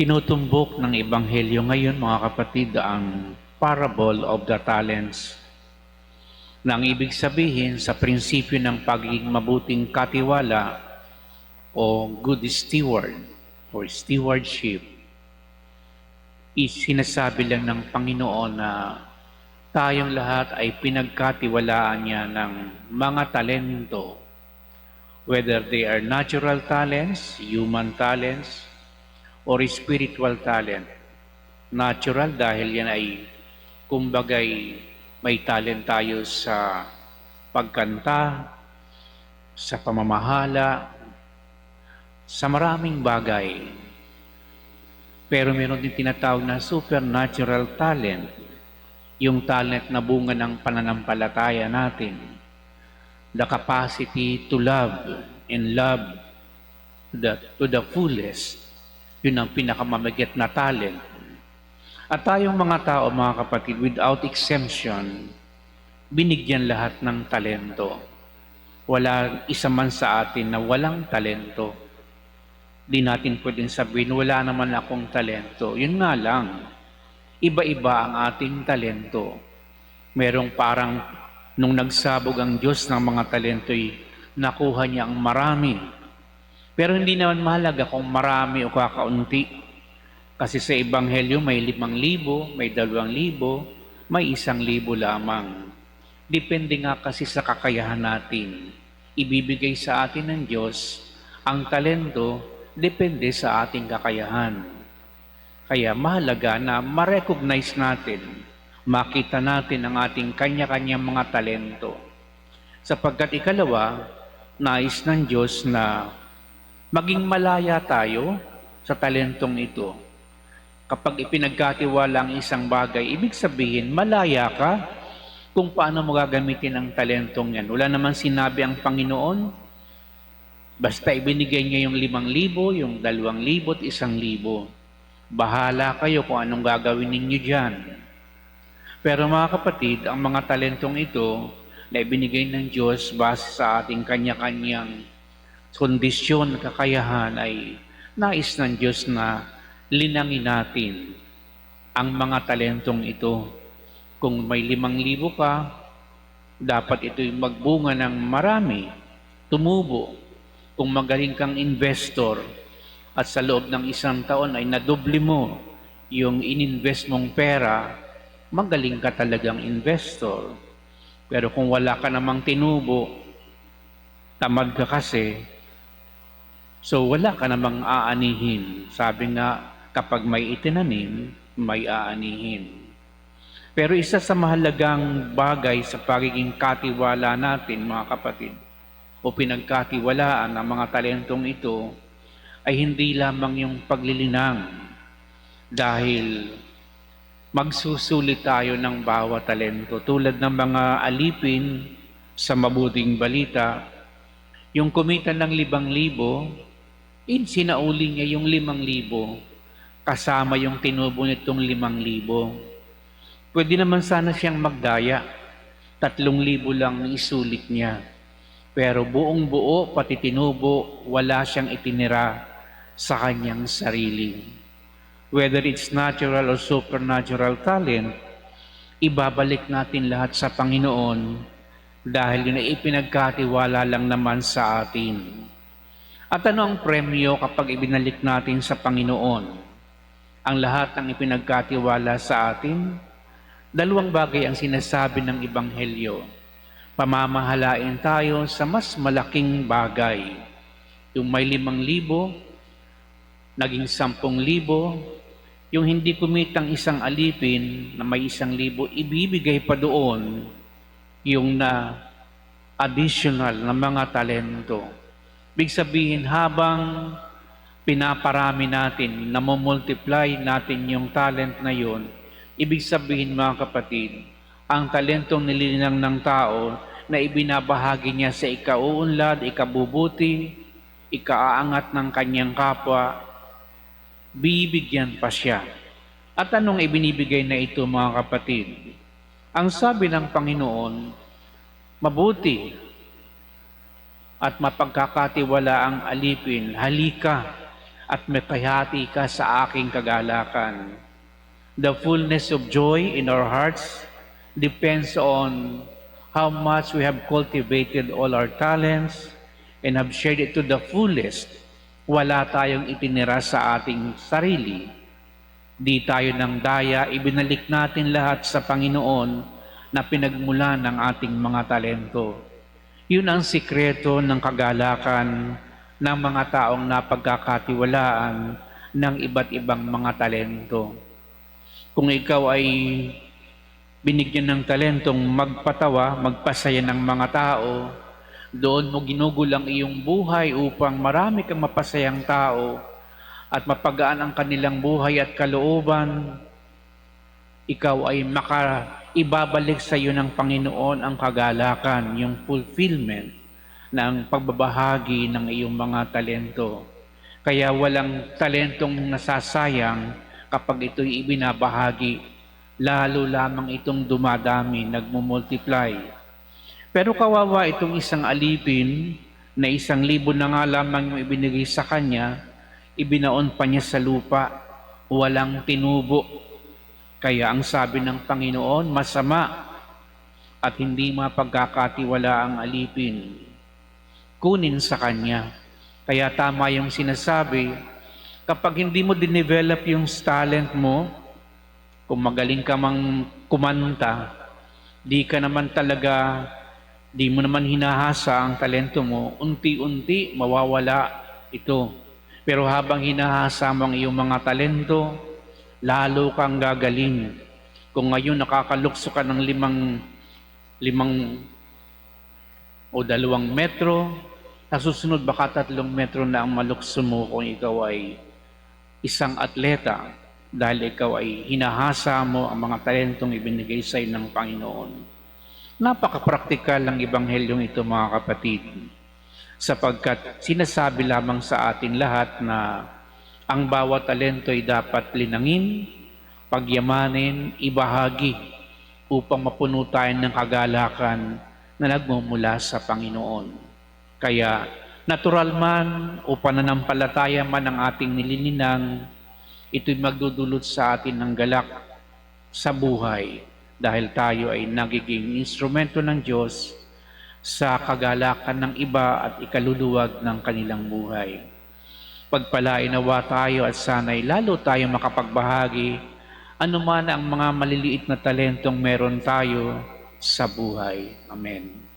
Tinutumbok ng Ebanghelyo ngayon, mga kapatid, ang parable of the talents. Nang ibig sabihin sa prinsipyo ng pagiging mabuting katiwala o good steward or stewardship, sinasabi lang ng Panginoon na tayong lahat ay pinagkatiwalaan niya ng mga talento, whether they are natural talents, human talents, or spiritual talent. Natural dahil yan ay kumbagay may talent tayo sa pagkanta, sa pamamahala, sa maraming bagay. Pero meron din tinatawag na supernatural talent, yung talent na bunga ng pananampalataya natin. The capacity to love and love to the fullest. Yun ang pinakamamagi't na talent. At tayong mga tao, mga kapatid, without exemption, binigyan lahat ng talento. Wala isa man sa atin na walang talento. Di natin pwedeng sabihin, wala naman akong talento. Yun nga lang, iba-iba ang ating talento. Merong parang, nung nagsabog ang Diyos ng mga talento'y nakuha niya ang marami. Pero hindi naman mahalaga kung marami o kakaunti. Kasi sa Ebanghelyo may 5,000, may 2,000, may 1,000 lamang. Depende nga kasi sa kakayahan natin. Ibibigay sa atin ng Diyos ang talento, depende sa ating kakayahan. Kaya mahalaga na ma-recognize natin, makita natin ang ating kanya-kanyang mga talento. Sapagkat ikalawa, nais ng Diyos na maging malaya tayo sa talentong ito. Kapag ipinagkatiwala ang isang bagay, ibig sabihin, malaya ka kung paano mo gagamitin ang talentong yan. Wala naman sinabi ang Panginoon, basta ibinigay niya yung 5,000, yung 2,000 at 1,000. Bahala kayo kung anong gagawin ninyo dyan. Pero mga kapatid, ang mga talentong ito na ibinigay ng Diyos base sa ating kanya-kanyang kondisyon, kakayahan ay nais ng Diyos na linangin natin ang mga talentong ito. Kung may 5,000 ka, dapat ito'y magbunga ng marami, tumubo. Kung magaling kang investor at sa loob ng 1 taon ay nadoble mo yung ininvest mong pera, magaling ka talagang investor. Pero kung wala ka namang tinubo, tamad ka kasi, so wala ka namang aanihin. Sabi nga, kapag may itinanim, may aanihin. Pero isa sa mahalagang bagay sa pagiging katiwala natin, mga kapatid, o pinagkatiwalaan ng mga talentong ito, ay hindi lamang yung paglilinang. Dahil magsusulit tayo ng bawat talento. Tulad ng mga alipin sa mabuting balita, yung kumita ng 5,000, sinauli niya yung 5,000 kasama yung tinubo nitong 5,000. Pwede naman sana siyang magdaya. 3,000 lang isulit niya. Pero buong buo, pati tinubo, wala siyang itinira sa kanyang sarili. Whether it's natural or supernatural talent, ibabalik natin lahat sa Panginoon dahil yun ay ipinagkatiwala lang naman sa atin. At ano ang premyo kapag ibinalik natin sa Panginoon ang lahat ng ipinagkatiwala sa atin? 2 bagay ang sinasabi ng Ebanghelyo. Pamamahalain tayo sa mas malaking bagay. Yung may 5,000, naging 10,000, yung hindi kumitang isang alipin na may 1,000, ibibigay pa doon yung na additional na mga talento. Ibig sabihin, habang pinaparami natin, namumultiply natin yung talent na yun, ibig sabihin, mga kapatid, ang talentong nilinang ng tao na ibinabahagi niya sa ikauunlad, ikabubuti, ikaaangat ng kanyang kapwa, bibigyan pa siya. At anong ibinibigay na ito, mga kapatid? Ang sabi ng Panginoon, mabuti at mapagkakatiwala ang alipin, halika at makahati ka sa aking kagalakan. The fullness of joy in our hearts depends on how much we have cultivated all our talents and have shared it to the fullest. Wala tayong itinira sa ating sarili. Di tayo ng daya, ibinalik natin lahat sa Panginoon na pinagmula ng ating mga talento. Yun ang sikreto ng kagalakan ng mga taong napagkakatiwalaan ng iba't ibang mga talento. Kung ikaw ay binigyan ng talentong magpatawa, magpasaya ng mga tao, doon mo ginugol ang iyong buhay upang marami kang mapasayang tao at mapagaan ang kanilang buhay at kalooban, ikaw ay ibabalik sa iyo ng Panginoon ang kagalakan, yung fulfillment ng pagbabahagi ng iyong mga talento. Kaya walang talentong nasasayang kapag ito'y ibinabahagi, lalo lamang itong dumadami, nagmumultiply. Pero kawawa itong isang alipin na 1,000 na nga lamang yung ibinigay sa kanya, ibinaon pa niya sa lupa, walang tinubo. Kaya ang sabi ng Panginoon, masama at hindi mapagkakatiwala ang alipin. Kunin sa kanya. Kaya tama yung sinasabi, kapag hindi mo dinevelop yung talent mo, kung magaling ka mang kumanta, di mo naman hinahasa ang talento mo, unti-unti mawawala ito. Pero habang hinahasa mo ang iyong mga talento, lalo kang gagaling. Kung ngayon nakakalukso ka ng 5 o 2 metro, sa susunod baka 3 metro na ang malukso mo kung ikaw ay isang atleta dahil ikaw ay hinahasa mo ang mga talentong ibinigay sa iyo ng Panginoon. Napaka-praktikal ng Ebanghelyong ito, mga kapatid, sapagkat sinasabi lamang sa atin lahat na ang bawat talento ay dapat linangin, pagyamanin, ibahagi upang mapuno tayo ng kagalakan na nagmumula sa Panginoon. Kaya natural man o pananampalataya man ang ating nililinang, ito'y magdudulot sa atin ng galak sa buhay dahil tayo ay nagiging instrumento ng Diyos sa kagalakan ng iba at ikaluluwag ng kanilang buhay. Pagpalain nawa tayo at sana'y lalo tayo makapagbahagi anuman ang mga maliliit na talentong meron tayo sa buhay. Amen.